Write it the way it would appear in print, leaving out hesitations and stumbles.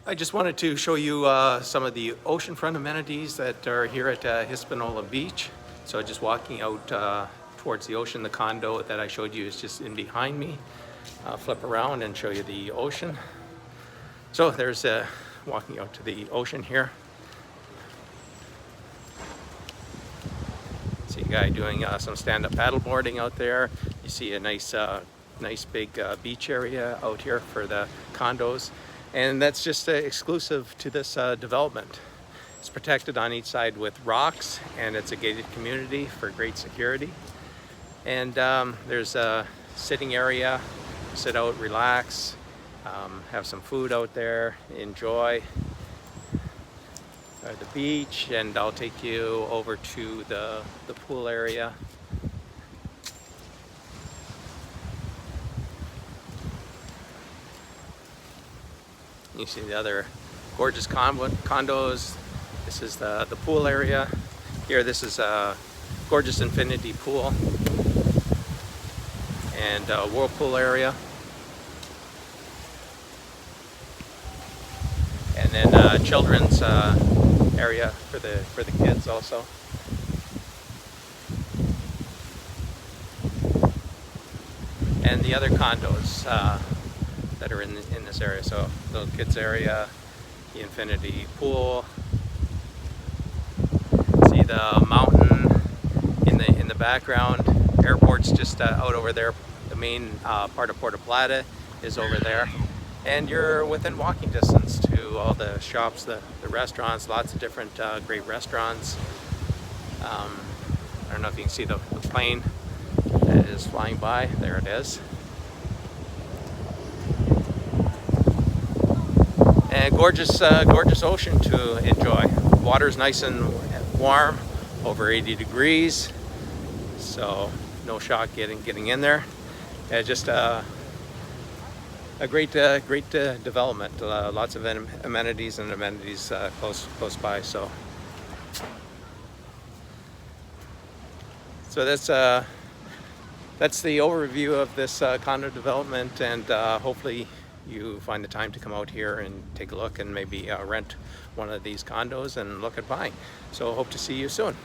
I just wanted to show you some of the oceanfront amenities that are here at Hispaniola Beach. So just walking out towards the ocean, the condo that I showed you is just in behind me. Flip around and show you the ocean. So there's walking out to the ocean here. See a guy doing some stand-up paddleboarding out there. You see a nice big beach area out here for the condos. And that's just exclusive to this development. It's protected on each side with rocks, and it's a gated community for great security. And there's a sitting area, sit out, relax, have some food out there, enjoy the beach, and I'll take you over to the pool area. You see the other gorgeous condos. This is the pool area. Here, this is a gorgeous infinity pool and a whirlpool area. And then children's area for the kids also. And the other condos that are in this area. So little kids area, the infinity pool. See the mountain in the background. Airport's just out over there. The main part of Puerto Plata is over there. And you're within walking distance to all the shops, the restaurants, lots of different great restaurants. I don't know if you can see the plane that is flying by. There it is. And gorgeous ocean to enjoy. Water's nice and warm, over 80 degrees, so no shock getting in there. Just a great development. Lots of amenities close by. So that's the overview of this condo development, and hopefully you find the time to come out here and take a look and maybe rent one of these condos and look at buying. So hope to see you soon.